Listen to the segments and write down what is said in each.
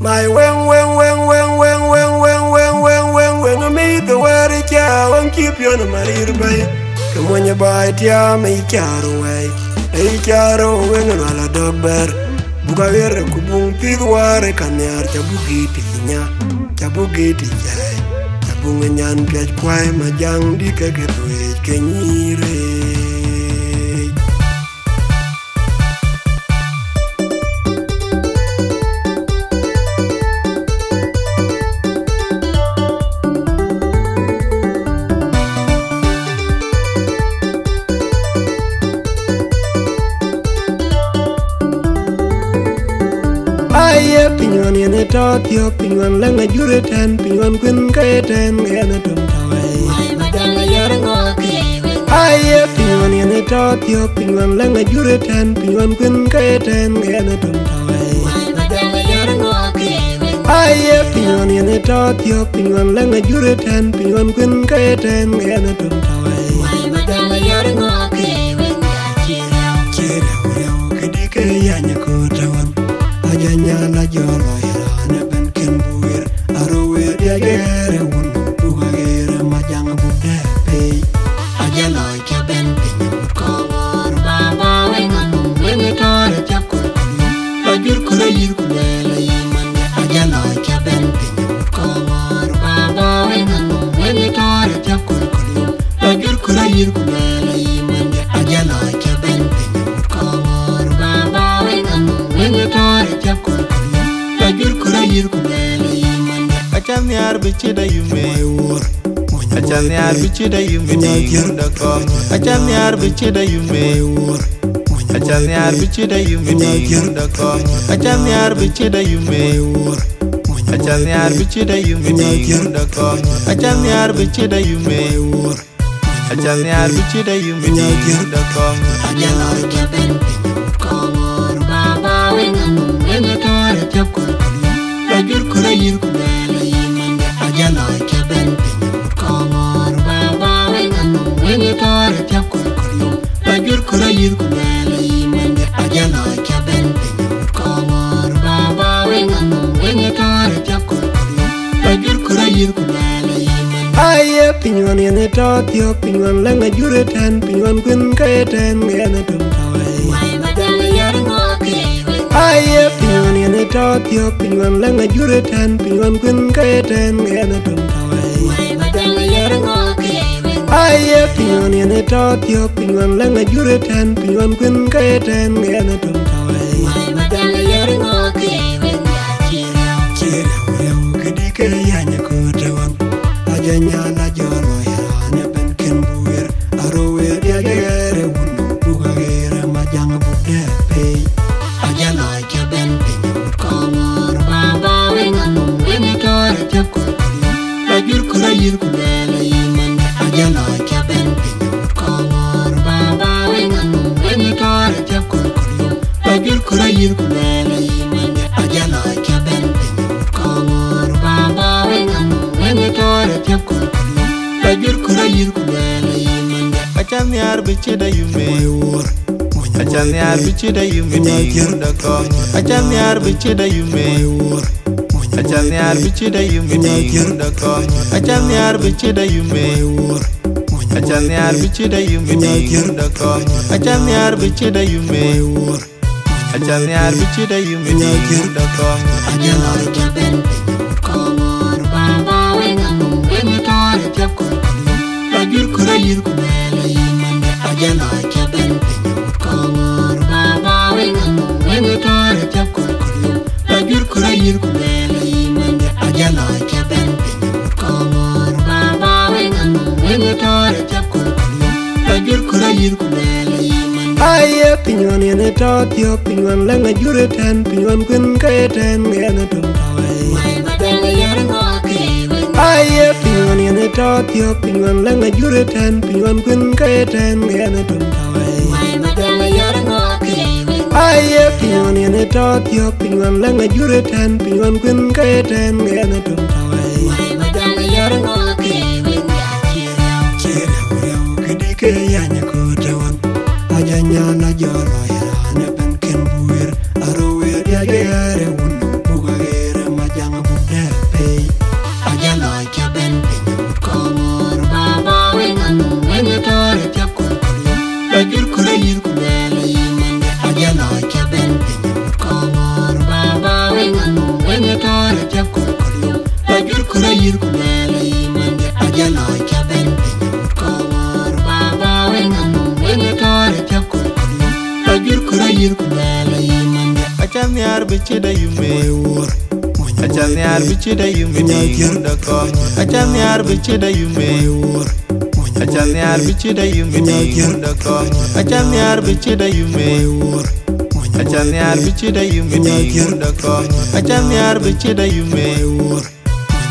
My when me the word it ya won't keep you on my ear bay. Come when you buy it ya make your way. A caro when a dog bear. Bugavere kubung pigware kanyar chabugiti nya. Chabugiti jay. Chabungan piach kwai majang di keketwe kenyire. Pinywan yene tot yo pinywan langa jure ten pinywan kun kaya ten gana tum tawai Aye pinywan yene tot yo pinywan langa jure ten pinywan kun kaya ten gana tum tawai Aye pinywan yene tot yo pinywan langa jure ten pinywan kun kaya ten gana tum tawai Kira ureo kedike yanya kutawan Ajanya la jolo irana ben kenbuir arowe dia gere won bugere majang bude pe ajalo ke ben pinyut kongor baba wenanu wenetore chakul bajur kurayir kulela yiman ajalo ke ben pinyut kongor baba wenanu wenetore chakul bajur kurayir kulela yiman ajalo ke ben pinyut kongor baba wenanu wenetore Achanyar bichida yume Achanyar bichida yume Dingundakong Achanyar bichida yume Achanyar bichida yume Dingundakong Achanyar bichida yume Achanyar bichida yume Dingundakong Achanyar bichida yume Achanyar bichida yume Dingundakong Ajalo keben pinyut kongor baba wenanu wenetore chakul Bajur kurayir kulela yiman Ajalo keben pinyut kongor baba wenanu wenetore chakul Bajur kurayir kulela yiman Ajalo keben pinyut kongor baba wenanu wenetore chakul Bajur kurayir kulela yiman Aye pinywan yene tot yo pinywan langa jure ten pinywan kun kaya ten gana tum tawai Aye pinywan yene tot yo pinywan langa jure ten pinywan kun kaya ten gana tum tawai Aye pinywan yene tot yo pinywan langa jure ten pinywan kun kaya ten gana tum tawai Kira ureo kedike yanya kutawan Ajanya la jolo irana ben kenbuir arowe dia gere won bugere majang bude pe Ajalo ke ben pinyut kongor baba wenanu wenetore chakul bajur kurayir kulela yiman Ajalo ke ben pinyut kongor baba wenanu wenetore chakul bajur kurayir kulela yiman Ajalo ke ben pinyut kongor baba wenanu wenetore chakul bajur kurayir kulela yiman Achanyar bichida yume Achanyar bichida yume Dingundakong Achanyar bichida yume Achanyar bichida yume Dingundakong Achanyar bichida yume Achanyar bichida yume Dingundakong Achanyar bichida yume Achanyar bichida yume Dingundakong Ajalo ke ben pinyut kongor baba wenanu wenetore chakul Bajur kurayir kulela yiman Ajalo ke ben pinyut kongor baba wenanu wenetore chakul Bajur kurayir kulela yiman Ajalo ke ben pinyut kongor baba wenanu wenetore chakul Bajur kurayir kulela yiman Aye pinywan yene tot yo pinywan langa jure ten pinywan kun kaya ten gana tum tawai Aye pinywan yene tot yo pinywan langa jure ten pinywan kun kaya ten gana tum tawai Aye pinywan yene tot yo pinywan langa jure ten pinywan kun kaya ten gana tum tawai Kira ureo kedike yanya kutawan Ajanya la jolo irana ben kenbuir arowe dia gere won bugere Acham yar bichida yume Acham yar bichida yume Ningunda ko Acham yar bichida yume Acham yar bichida yume Ningunda ko Acham yar bichida yume Acham yar bichida yume Ningunda ko Acham yar bichida yume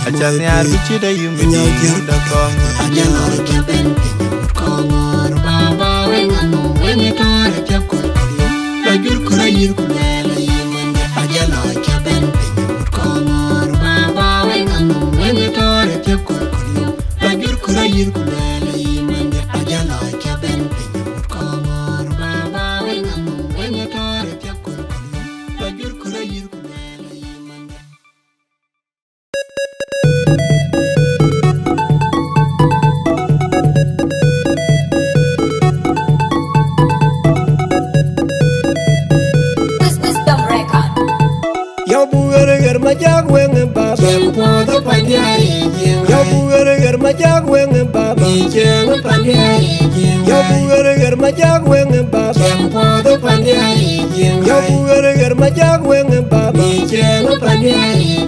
Acham yar bichida yume Ningunda ko Ajalor jaben pinyamut kongor baba wenganu wengetore japkul kulyo lajur kurayir kulele yimende ajalor jaben pinyamut kongor baba wenganu wengetore japkul kulyo lajur kurayir kulele yimende ajalor jaben pinyamut kongor baba wenganu wengetore japkul kulyo lajur kurayir kulele yimende Majak weng baba Podo pandai Yo buger majak weng baba Jeng pandai Yo buger majak weng baba Podo pandai Yo buger majak weng baba Jeng pandai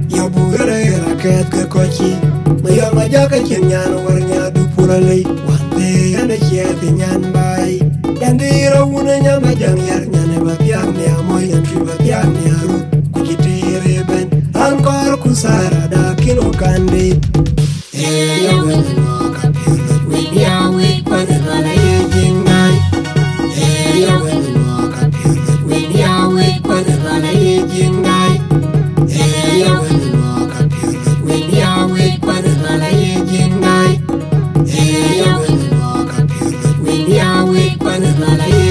Yo buger raket ke kochi Mayo majak kenyan warnya du pulale Wante yana kiet nyan bai Yandira wunanya majang yar nyane bapiang ni amoy yantri bapiang ni aru kujitire ben ankor kusara da kino kande ya wele no kapirle we ya we kwane gala ye jingai ya wele no kapirle we ya we kwane gala ye jingai ya wele no kapirle we ya we kwane gala ye jingai ya wele no kapirle we ya we kwane gala ye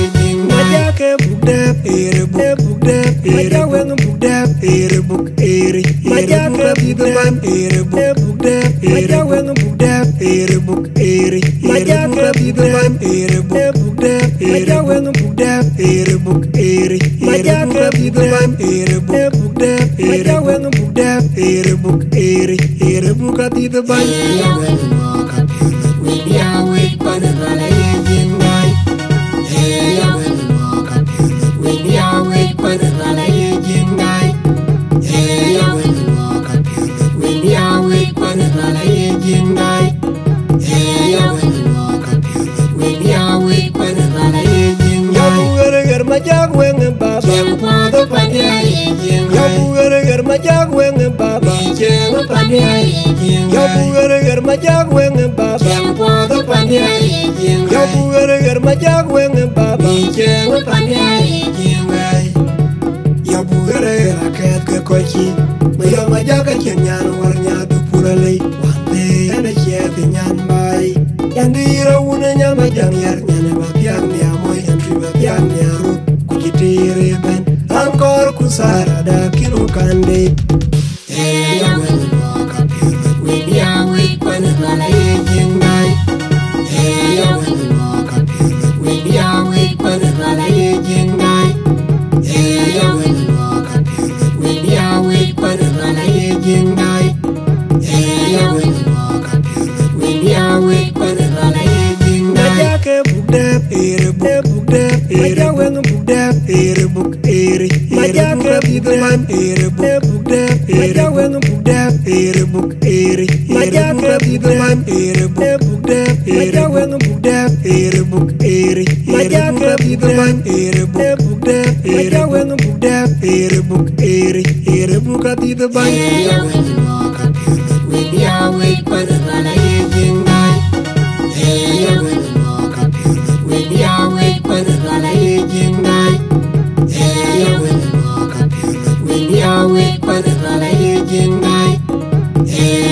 Majake bugdep ere bugdep ere weng bugdep ere bug ere Majake bugdep ere bugdep ere weng bugdep ere bug ere Majake bugdep ere bugdep ere weng bugdep ere bug ere Majake bugdep ere bugdep ere weng bugdep ere bug ere buka tite ban ya weng no kapirle we ya we kwane gala ye jingai ya weng no kapirle we ya we kwane gala ye jingai ya weng no kapirle we ya we kwane gala ye jingai ya weng no kapirle we ya we kwane gala ye jingai ya majak weng baba podo pandai ya buger majak weng baba jeng pandai ya buger majak weng baba podo pandai ya buger majak weng baba jeng pandai ya buger raket ke kochi mayo majak kenyan warnya du pulale wante yana kiet nyan bai yandira wunanya majang yar nyane bapiang ni amoy yantri bapiang ni aru kujitire ben ankor kusara da kino kande ya wele no kapirle we ya we kwane gala ye jingai ya wele no kapirle we ya we kwane gala ye jingai ya wele no kapirle we ya we kwane gala ye jingai ya wele no kapirle we ya we kwane gala ye jingai Majake bugdep ere bugdep ere weng bugdep ere bug ere Majake bugdep ere bugdep ere weng bugdep ere bug ere Majake bugdep ere bugdep ere weng bugdep ere bug ere Majake bugdep ere bugdep ere weng bugdep ere bug ere buka tite ban ya weng no kapirle we ya we kwane gala ye jingai ya weng no kapirle we ya we kwane gala ye jingai ya weng no kapirle we ya we kwane gala ye jingai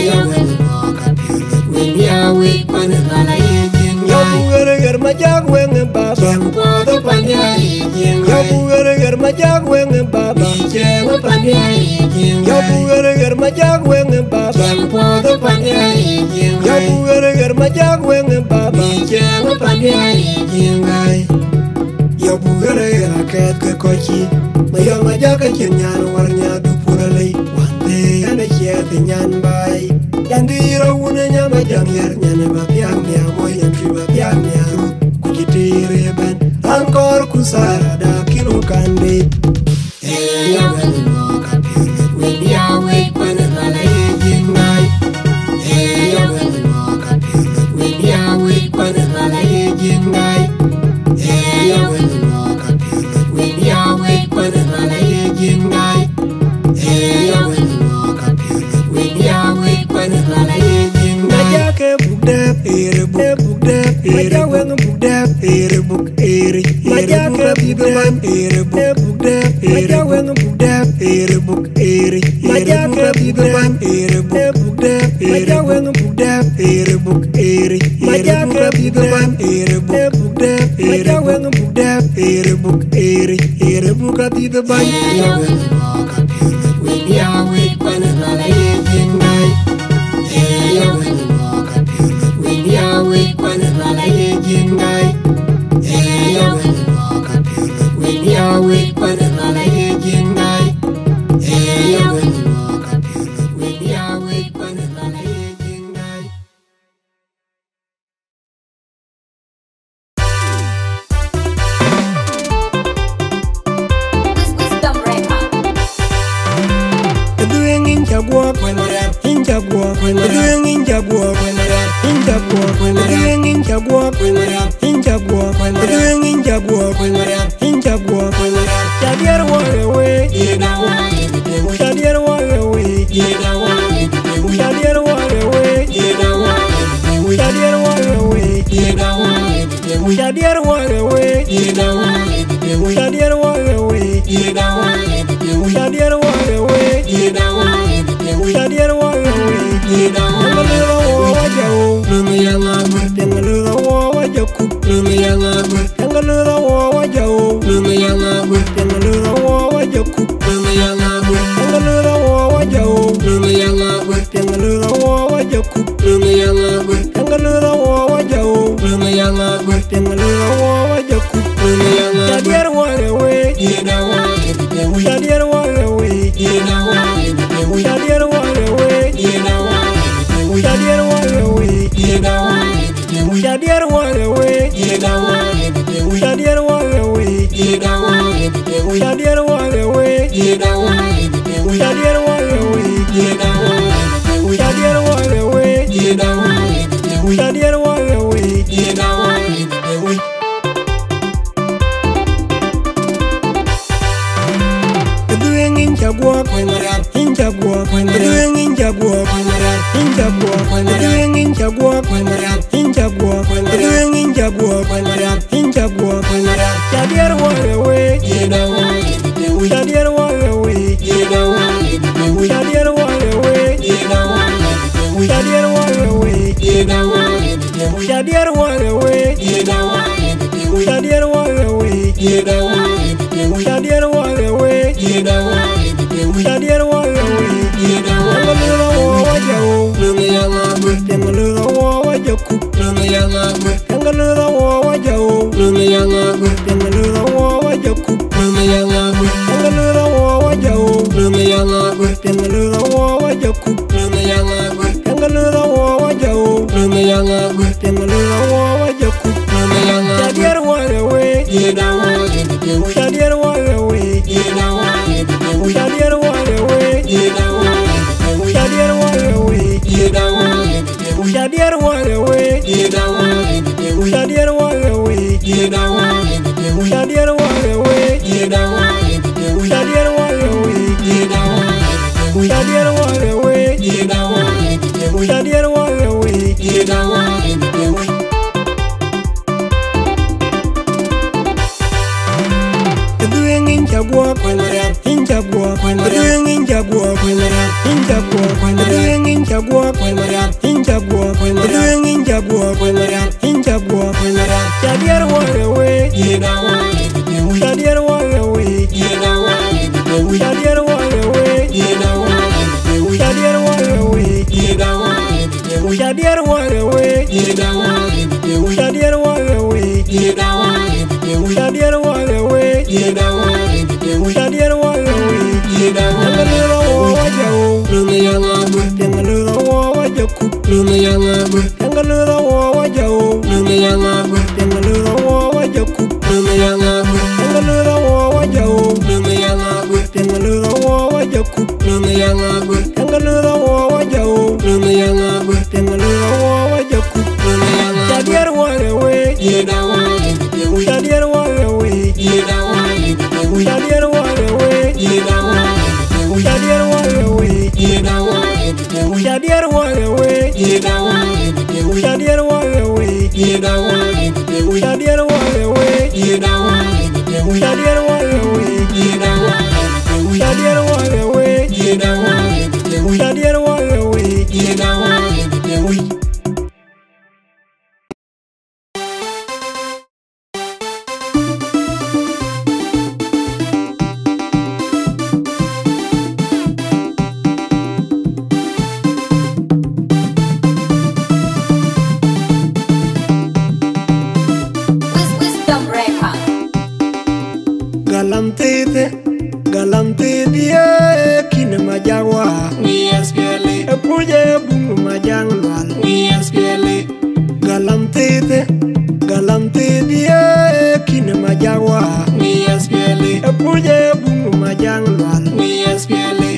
ya weng no kapirle we ya we kwane gala ye jingai ya buger majak weng baba podo pandai ya buger majak weng baba jeng pandai ya buger majak weng baba podo pandai ya buger majak weng baba jeng pandai ya buger raket ke kochi mayo majak kenyan warnya du pulale wante yana kiet nyan bai yandira wunanya majang yar nyane bapiang ni amoy yantri bapiang ni aru kujitire ben ankor kusara da kino kande Yang Tengalura wawa jakup nana yang agwe. Tengalura wawa jau nana yang agwe. Tengalura wawa jakup nana yang agwe. Jadiar wawe jeda wawe dewi. Jadiar wawe jeda wawe dewi. Jadiar wawe jeda wawe dewi. Jadiar wawe jeda wawe dewi. Jadiar wawe jeda wawe dewi. Jadiar wawe jeda wawe dewi. Jadiar wawe jeda wawe dewi. Jadiar wawe jeda wawe dewi. Jadiar wawe jeda wawe dewi. Jadiar wawe jeda wawe dewi. Galante dia kina majawa ni SPLA puje bungu majang lwal ni SPLA galante dia kina majawa ni SPLA puje bungu majang lwal ni SPLA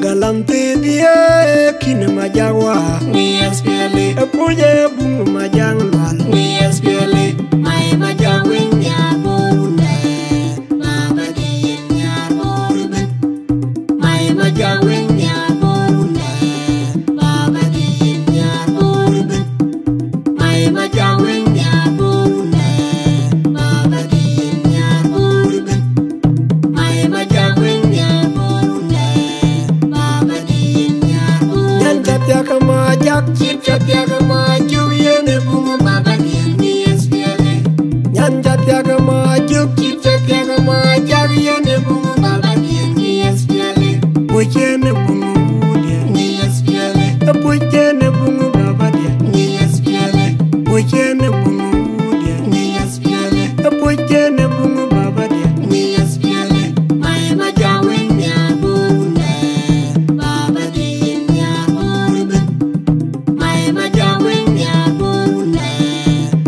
galante dia kina majawa ni SPLA puje bungu majang lwal ni SPLA mai majawin ya bune baba di ya burben mai majawin ya bune baba di ya burben mai majawin ya bune baba di ya burben mai majawin ya bune baba di ya burben yan japya kama jak chip japya kama juye bungu baba di Japyaga majuk, japyaga majak, yene bungu baba ni SPLA. Pujene bungu ni SPLA. Pujene bungu baba ni SPLA. Pujene bungu ni SPLA. Pujene bungu baba ni SPLA. Mai majawin ya bune, baba di ya burben. Mai majawin ya bune,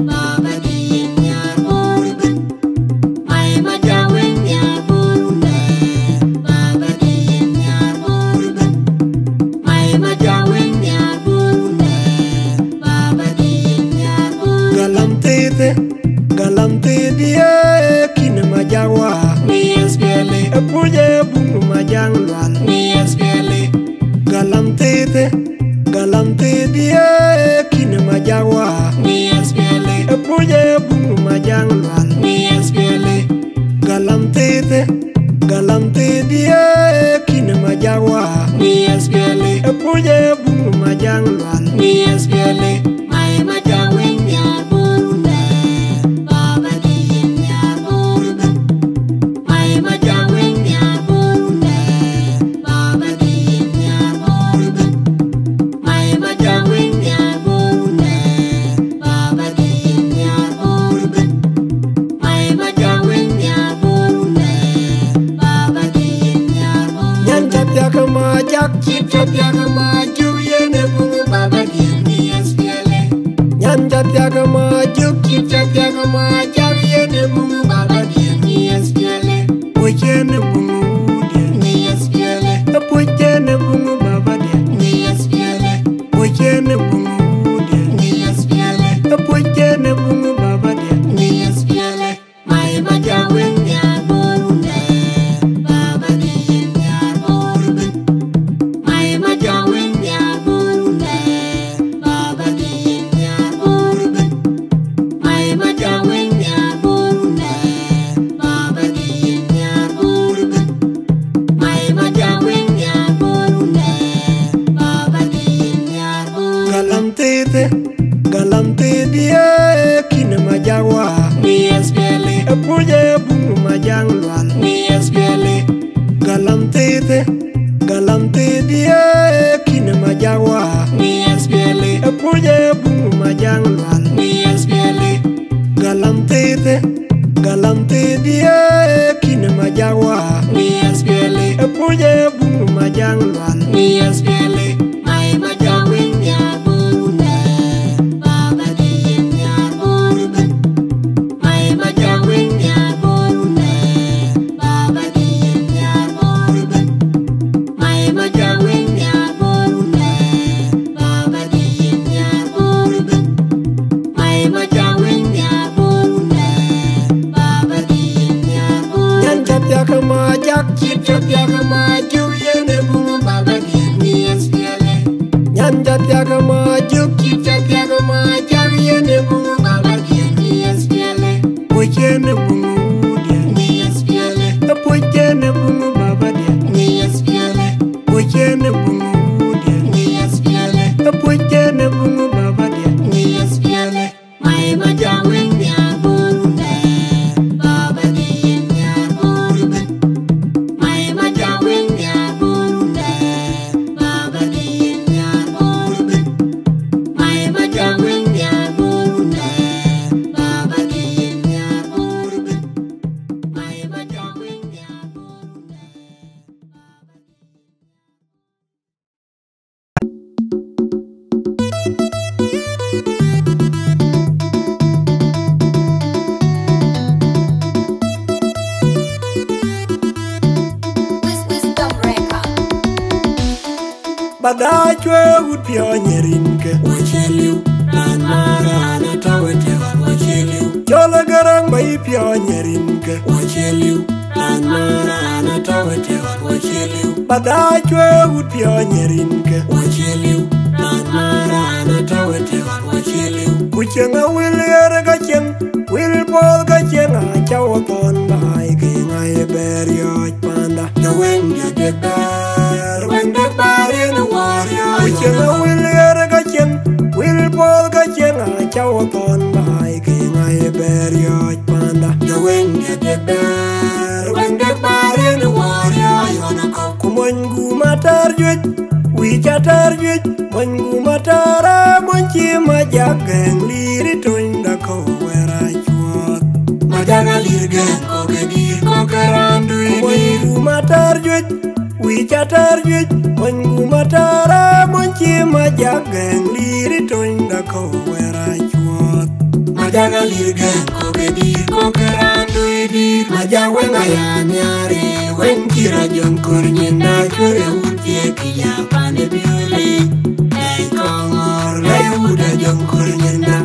baba di ya burben. Mai majawin ya bune, baba di ya burben. Mai majawin ya bune, baba di ya burben. Galante dia kina majawa ni SPLA puje bungu majang lwal ni SPLA galante dia kina majawa ni SPLA puje bungu majang lwal ni SPLA galante dia kina majawa ni SPLA puje bungu majang lwal ni SPLA mai majawin ya bune baba di ya burben mai majawin ya bune baba di ya burben mai majawin ya bune baba di ya burben mai majawin ya bune baba di ya burben yan japyaga majak chip japyaga maju yene bungu baba di SPLA yan japyaga majuk chip japyaga majak yene bungu baba di SPLA pujene bungu ni SPLA pujene bungu baba ni SPLA pujene bungu ni SPLA pujene bungu baba ni SPLA mai majawin ya bune baba di ya burben mai majawin ya bune baba di ya burben mai majawin ya bune baba di ya burben jak chip chop yakama juyene bungu baba ni SPLA nyanja yakama juk chip chop yakama juyene bungu baba ni SPLA pojene bungu ni SPLA pojene bungu baba ni SPLA pojene bungu ni SPLA pojene bungu baba ni SPLA mai majawin ya bungu baba ni ya bungu mai majawin ya bungu baba ni ya bungu mai majawin ya bungu baba ni ya bungu mai majawin ya bungu. Wisdom Record. Badachwe utpio nyerinke wacheliu lan mara anatawete wacheliu chola garang bai pio nyerinke wacheliu lan mara anatawete wacheliu badachwe utpio nyerinke wacheliu lan mara anatawete wacheliu kuchenga wil yere gacheng wil pol gacheng achawo ton bai kenga eberio panda the wing de bar when the bar in the warrior kuchenga wil yere gacheng wil pol gacheng achawo ton bai kenga eberio panda the wing de bar when the bar in the warrior yona ko kumongu matar juj wi chatar juj mongu matara monchi majageng liri tunda ko wera chuot majaga lirgen ko gedir ko karandu mongu matar juj wi chatar juj mongu matara monchi majageng liri tunda ko wera chuot majaga lirgen ko gedir ko karandu idir majawenga ya nyari wen kira jonkor nyenda chore utie kiya pane biule ay kongor la uda jonkor nyenda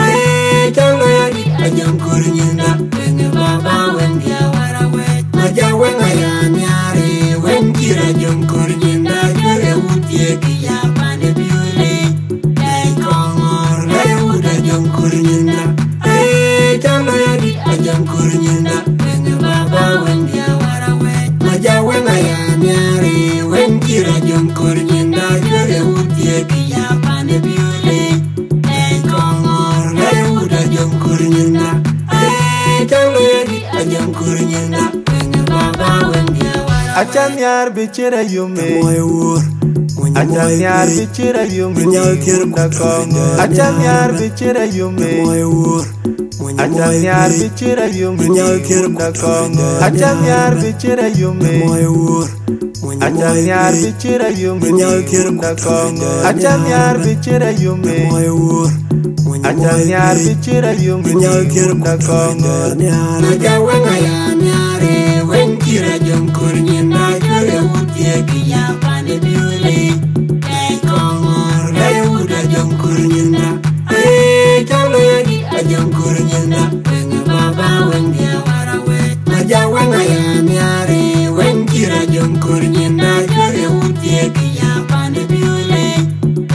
ay chango ya di jonkor nyenda enge baba wen dia warawe majawenga ya nyari wen kira jonkor nyenda chore utie kiya pane biule ay kongor la uda jonkor nyenda ay chango ya di jonkor nyenda enge baba wen dia warawe majawenga ya nyari wen kira jonkor nyenda chore utie kiya pane biule ay kongor la uda jonkor nyenda ay chango ya di jonkor nyenda enge baba wen dia warawe Achan yar bichira yume moy wor Achan yar bichira yume Munda kongo Achan yar bichira yume moy wor Achan yar bichira yume Munda kongo Achan yar bichira yume moy wor Achan yar bichira yume Munda kongo Achan yar bichira yume moy wor Achan yar bichira yume Munda kongo majawenga ya nyari wen kira jonkor nyenda chore utie kiya pane biule ay kongor la uda jonkor nyenda ay chalo ya di jonkor nyenda enge baba wen dia warawe majawenga ya nyari wen kira jonkor nyenda chore utie kiya pane biule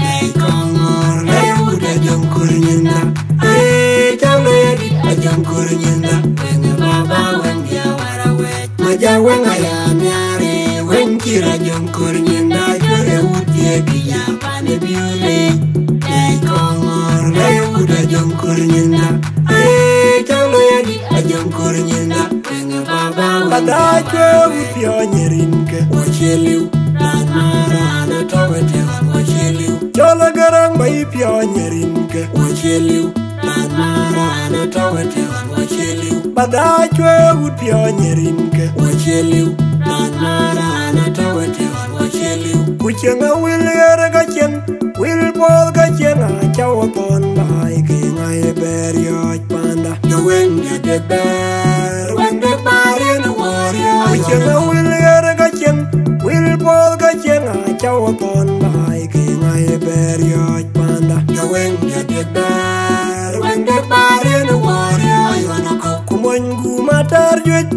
ay kongor la uda jonkor nyenda ay chalo ya di jonkor nyenda enge baba wen dia warawe majawenga ya nyari wen kira jonkor nyenda chore utie kiya pane biule ay kongor la uda jonkor nyenda ay chalo ya di jonkor nyenda enge baba badachwe utpio nyerinke wacheliu lan mara anatawete wacheliu chola garang bai pio nyerinke wacheliu lan mara anatawete wacheliu badachwe utpio nyerinke wacheliu lan mara anatawete wacheliu kuchenga wil yere gacheng wil pol gacheng achawo ton bai kenga eberio panda the wing de bar when the bar in the warrior kuchenga wil yere gacheng wil pol gacheng achawo ton bai kenga eberio panda the wing de bar when the bar in the warrior kumongu matar juj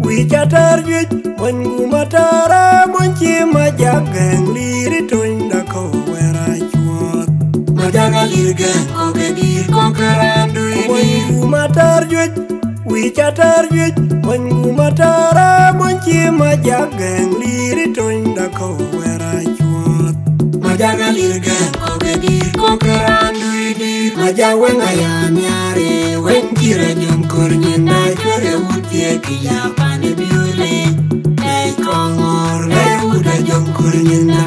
wi chatar juj mon gumatara mon chima jageng liri toinda ko wera chuot majaga lirgen ko gedir ko karandu mon gumatar juj chatar juj mon gumatara mon chima jageng liri toinda ko wera chuot majaga lirgen ko gedir ko karandu dir majawen ayanyare wen kira jom kornyena chore utie kiya pane biule ei kongor le uda jom kornyena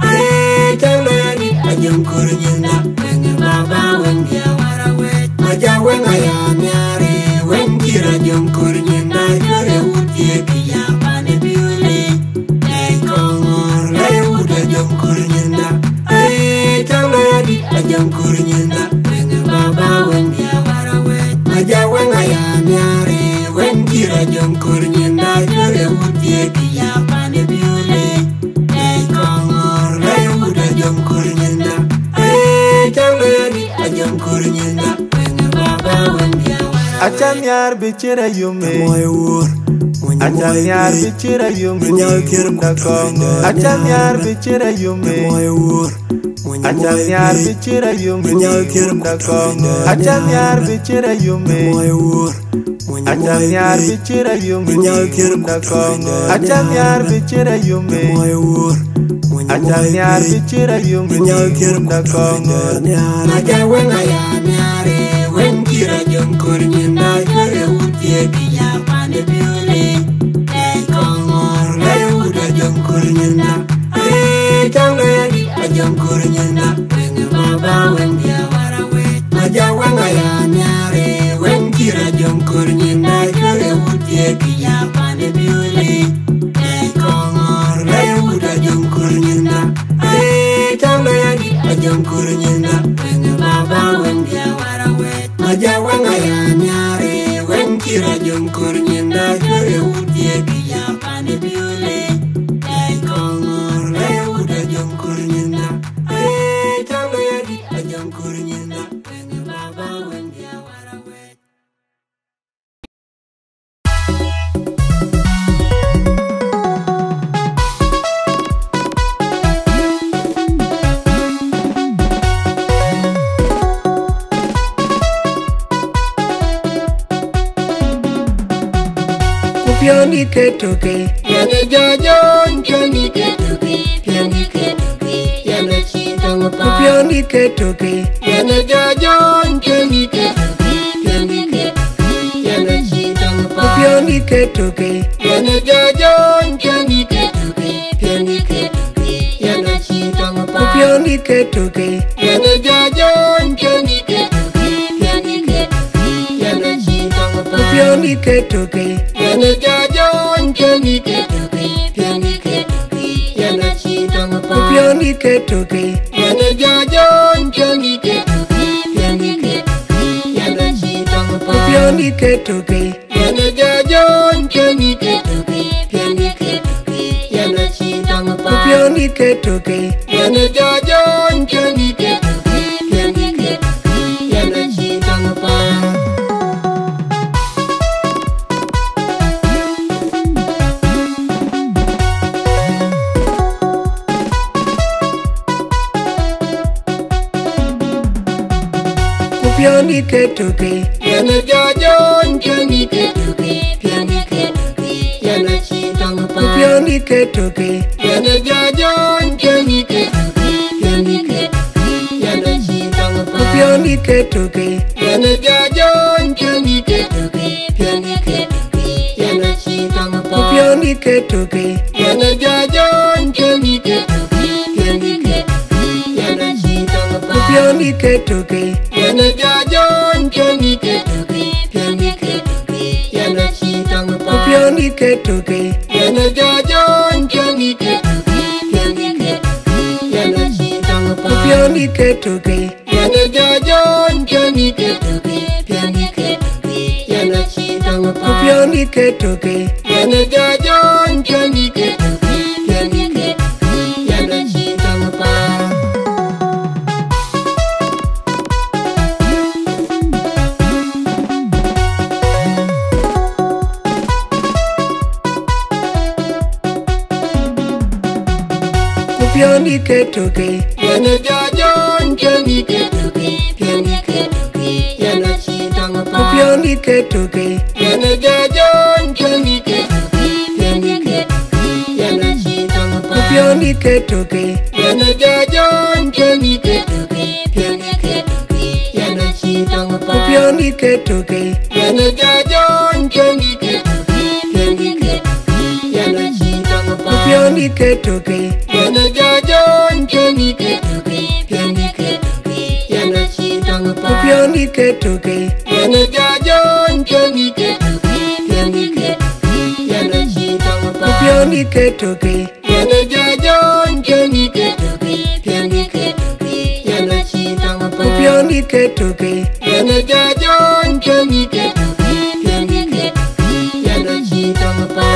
ai tanani ajom kornyena wen baba wen dia warawe majawen ayanyare wen kira jom kornyena chore utie kiya pane biule ei kongor le uda jom kornyena ai tanani ajom kornyena baba wen dia warawe majawen ayanyare wen kira jom kornyena chore utie kiya pane biule ei kongor le uda jom kornyena ai tanani ajom kornyena baba wen dia warawe Acham yar bichira yume moy wor Acham yar bichira yume da Kongo Acham yar bichira yume moy wor Acham yar bichira yume da Kongo Acham yar bichira yume moy wor Acham yar bichira yume da Kongo Acham yar bichira yume moy wor Acham yar bichira yume da Kongo majawen ayanyare wen kira jom kornyena chore utie kiya pane biule ei kongor le uda jom kornyena ai tanani ajom kornyena wen baba wen dia warawe majawen ayanyare wen kira jom kornyena chore utie kiya pane biule ei kongor le uda jom kornyena ai tanani ajom kornyena wen baba wen dia warawe majawen ayanyare wen kira jom kornyena chore utie kiya pane biule ei kongor le uda jom kornyena ai tanani ajom kornyena wen baba wen dia warawe Piani ketoke, yana jajon. Piani ketoke, piani ketoke, yana chitang pa. Piani ketoke, yana jajon. Piani ketoke, piani ketoke, yana chitang pa. Piani ketoke, yana jajon. Piani ketoke, piani ketoke, yana chitang pa. Piani ketoke, yana jajon. Piani ketoke, piani ketoke, yana chitang pa. Piani ketoke, yana jajon. Piani ketoke, piani ketoke, yana chitang pa. Piani ketoke, yana jajon. Piani ketoke, piani ketoke, yana chitang pa. Piani ketoke, yana jajon. Piani ketoke, piani ketoke, yana chitang pa. Piani ketoke, yana jajon. Piani ketoke, piani ketoke, yana chitang pa. Piani ketoke, yana jajon. Piani ketoke, piani ketoke, yana chitang pa. Piani ketoke, yana jajon. Piani ketoke, piani ketoke, yana chitang pa. Piani ketoke, yana jajon. Piani ketoke, piani ketoke, yana chitang pa. Piani ketoke, yana jajon. Piani ketoke, piani ketoke, yana chitang pa. Piani ketoke, yana jajon. Piani ketoke, piani ketoke, yana chitang pa. Piani ketoke, yana jajon. Piani ketoke, piani ketoke, yana chitang pa. Piani ketoke, yana jajon. Piani ketoke, piani ketoke, yana chitang pa. Piani ketoke, yana jajon. Piani ketoke, piani ketoke, yana chitang pa. Piani ketoke, yana jajon, piani ketoke, piani ketoke, yana chitang pa. Piani ketoke, yana jajon, piani ketoke, piani ketoke, yana chitang pa. Piani ketoke, yana jajon, piani ketoke, piani ketoke, yana chitang pa. Piani ketoke, yana jajon, piani ketoke, piani ketoke, yana chitang pa. Piani ketoke, yana jajon, piani ketoke, piani ketoke, yana chitang pa. Piani ketoke, yana jajon, piani ketoke, piani ketoke, yana chitang pa. Piani ketoke, yana jajon, piani ketoke, piani ketoke, yana chitang pa.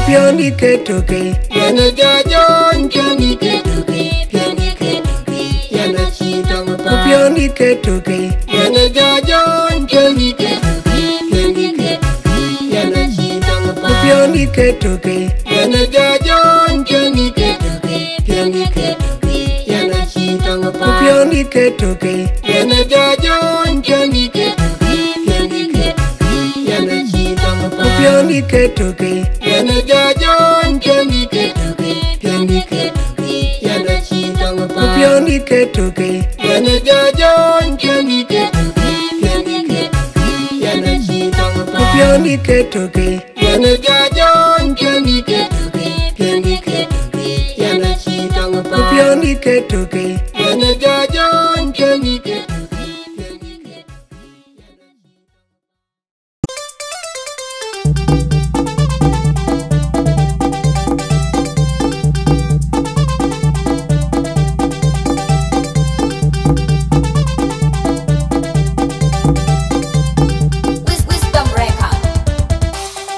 Piani ketoke, yana jajon, piani ketoke, piani ketoke, yana chitang pa. Piani ketoke, yana jajon, piani ketoke, piani ketoke, yana chitang pa. Piani ketoke, yana jajon, piani ketoke, piani ketoke, yana chitang pa. Piani ketoke, yana jajon, piani ketoke, piani ketoke, yana chitang pa. Piani ketoke, yana jajon, piani ketoke, piani ketoke, yana chitang pa. Piani ketoke, yana jajon, piani ketoke, piani ketoke, yana chitang pa. Piani ketoke, yana jajon, piani ketoke, piani ketoke, yana chitang pa. Piani ketoke, yana jajon, piani ketoke, piani ketoke, yana chitang pa. Piani ketoke, yana jajon, piani ketoke, piani ketoke.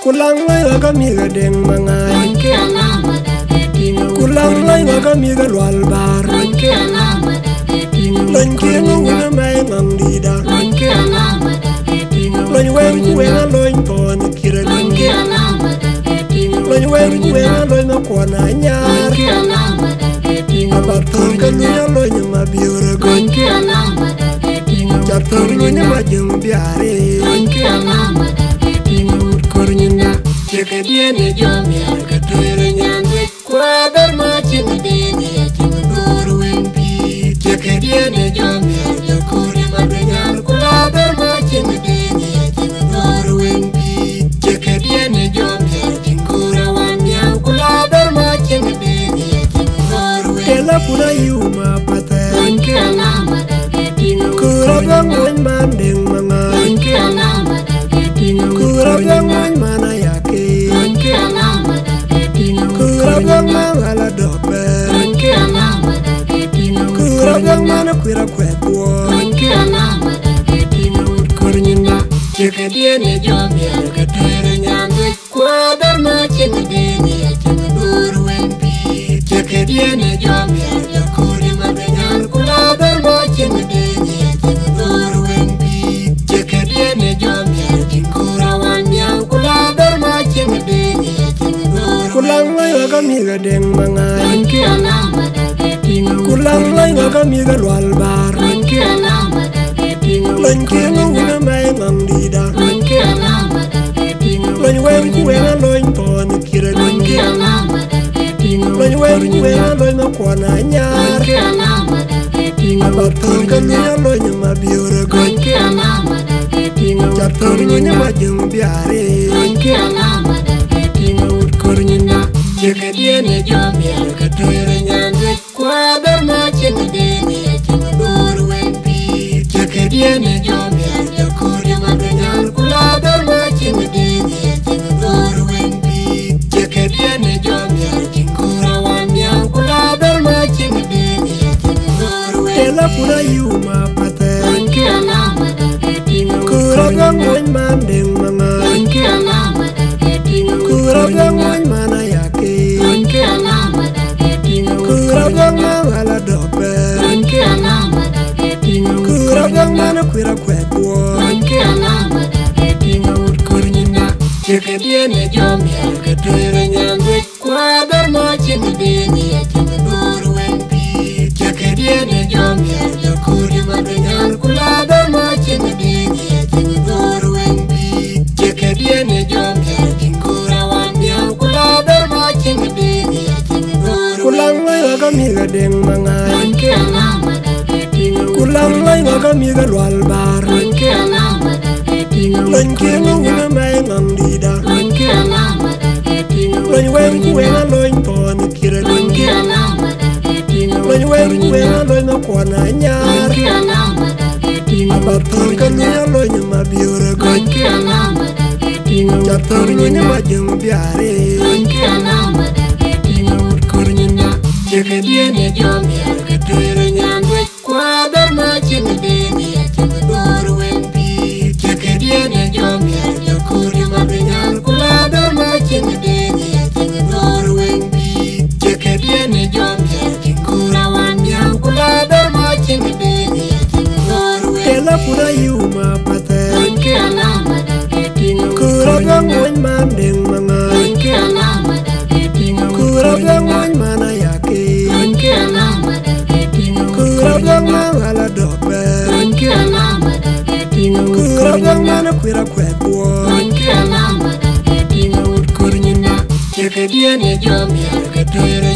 Kulang lai ga miga deng mangai, kulang lai ga miga lual bar, lan kenu na mai ngam dida, lan wen kuenga loin pon kira lunge, lan wen kuenga loin ma kwana nyar, abar tur kalunya loin ma biura gon, chapter lunya ma jeng biare. Jika dia ne jomir katoira nyandwe kwadar machin dini akin durwen pi. Jika dia ne jomir jakuri madenyan kwadar machin dini akin durwen pi. Jika dia ne jomir tingkura wanyang kwadar machin dini akin durwen pi. Kela pura yuma patay kuragang wan mandeng mangan, kuragang wan manaya, kuragang mangala dopen, kuragang mana kuira kwekwo, kurnyina. Jika dia ne jomir katoira nyandwe kwadar machin dini akin durwen pi. Jika dia ne jomir jakuri madenyan kwadar machin dini akin durwen pi. Jika dia ne jomir tingkura wanyang kwadar machin dini akin durwen pi. Kulang lai ga miga deng mangai, kulang lai ga miga lual bar, lan kenu na mai ngam dida, lan wen kuenga loin pon kira lunge, lan wen kuenga loin ma kwana nyar, abar tur kalunya loin ma biura gon, chapter lunya ma jeng biare. Jika dia ne jomir katoira nyandwe kwadar machin dini akin durwen pi. Jika dia ne jomir jakuri madenyan kwadar machin dini akin durwen pi. Jika dia ne jomir tingkura wanyang kwadar machin dini akin durwen pi. Kela pura yuma patay kuragang wan mandeng mangan, kuragang wan manaya, kuragang mangala dopen, kwira kwekwo Wanke alama da tinga ut kurnyina Cheke diene jomiel katoire nyandwe Kwa dar mochi mbini ya chimadur wenpi Cheke diene jomiel jakuri madunyan Kula dar mochi mbini ya chimadur wenpi Cheke diene jomiel jinkura wambia Kula dar mochi mbini ya chimadur Kulang loy wakamiga deng mangay Wanke alama da tinga ut Kulang loy wakamiga lwal bar Wanke alama da tinga ut Loin kengo wina may ngam dida Wanke alama da tinga ut Loin wen kuwenga loin pon kira Wanke alama da tinga ut Loin wen kuwenga loin akwana nyar Wanke alama da tinga ut Abatul kaluya loin mabiura goch Wanke alama da tinga ut Jator nyini majung biare Wanke alama da tinga ut kurnyina Cheke diene jomiel katoire nyandwe Kwa dar mochi mbini ya chimadur wenpi Cheke diene jomiel jakuri mabinyal Kula dar mochi mbini ya chimadur wenpi Cheke diene jomiel jinkura wanyal Kula dar mochi mbini ya chimadur wenpi Kela pura yuma pate Wanke alama da tinga ut Kura gangwany man deng mangay Wanke alama da tinga ut Kura gangwany mana yake Wanke alama da tinga ut Kura gangwany ala dope Wanke alama da tinga ut Kura gangwany kwira kwekwo Wanke alama da tinga ut kurnyina Cheke diene jomiel katoire